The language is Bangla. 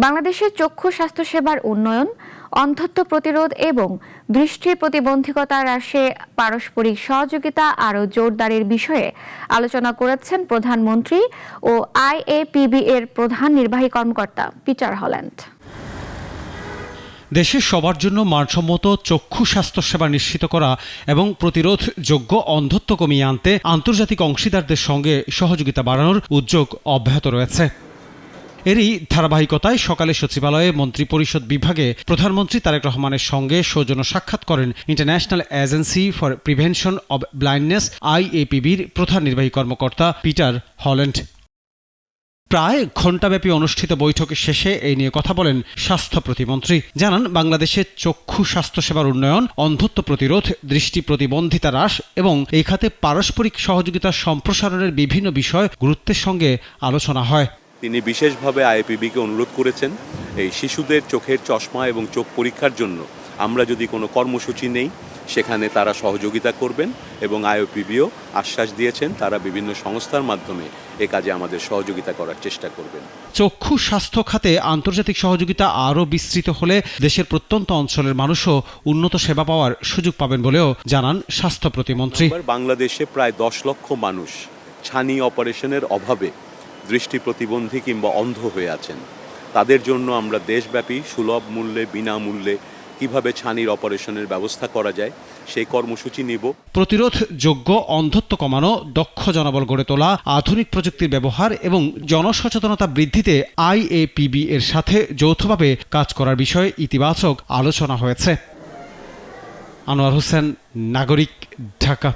বাংলাদেশের চক্ষু স্বাস্থ্যসেবার উন্নয়ন, অন্ধত্ব প্রতিরোধ এবং দৃষ্টি প্রতিবন্ধকতা হ্রাসে পারস্পরিক সহযোগিতা আরও জোরদারের বিষয়ে আলোচনা করেছেন প্রধানমন্ত্রী ও আইএপিবি এর প্রধান নির্বাহী কর্মকর্তা পিটার হল্যান্ড। দেশের সবার জন্য মানসম্মত চক্ষু স্বাস্থ্যসেবা নিশ্চিত করা এবং প্রতিরোধযোগ্য অন্ধত্ব কমিয়ে আনতে আন্তর্জাতিক অংশীদারদের সঙ্গে সহযোগিতা বাড়ানোর উদ্যোগ অব্যাহত রয়েছে। এরই ধারাবাহিকতায় সকালে সচিবালয়ে মন্ত্রিপরিষদ বিভাগে প্রধানমন্ত্রী তারেক রহমানের সঙ্গে সৌজন্য সাক্ষাৎ করেন international agency for prevention of blindness আইএপিবির প্রধান নির্বাহী কর্মকর্তা পিটার হল্যান্ড। প্রায় ঘণ্টাব্যাপী অনুষ্ঠিত বৈঠক শেষে এই নিয়ে কথা বলেন স্বাস্থ্য প্রতিমন্ত্রী। জানান, বাংলাদেশের চক্ষু স্বাস্থ্যসেবার উন্নয়ন, অন্ধত্ব প্রতিরোধ, দৃষ্টি প্রতিবন্ধিতা হ্রাস এবং এই খাতে পারস্পরিক সহযোগিতা সম্প্রসারণের বিভিন্ন বিষয় গুরুত্বের সঙ্গে আলোচনা হয়। তিনি বিশেষভাবে আইএপিবিকে অনুরোধ করেছেন এই শিশুদের চোখের চশমা এবং চোখ পরীক্ষার জন্য আমরা যদি কোনো কর্মসূচি নেই সেখানে তারা সহযোগিতা করবেন এবং আইএপিবিও আশ্বাস দিয়েছেন তারা বিভিন্ন সংস্থার মাধ্যমে এ কাজে আমাদের সহযোগিতা করার চেষ্টা করবেন। চক্ষু স্বাস্থ্য খাতে আন্তর্জাতিক সহযোগিতা আরও বিস্তৃত হলে দেশের প্রত্যন্ত অঞ্চলের মানুষও উন্নত সেবা পাওয়ার সুযোগ পাবেন বলেও জানান স্বাস্থ্য প্রতিমন্ত্রী। বাংলাদেশে প্রায় 10 লক্ষ মানুষ ছানি অপারেশনের অভাবে দৃষ্টি প্রতিবন্ধী কিংবা অন্ধ হয়ে আছেন। তাদের জন্য আমরা দেশব্যাপী সুলভ মূল্যে বিনামূল্যে কিভাবে ছানির অপারেশনের ব্যবস্থা করা যায় সেই কর্মসূচি নিব। প্রতিরোধযোগ্য অন্ধত্ব কমানো, দক্ষ জনবল গড়ে তোলা, আধুনিক প্রযুক্তির ব্যবহার এবং জনসচেতনতা বৃদ্ধিতে আইএপিবি এর সাথে যৌথভাবে কাজ করার বিষয়ে ইতিবাচক আলোচনা হয়েছে। আনোয়ার হোসেন, নাগরিক, ঢাকা।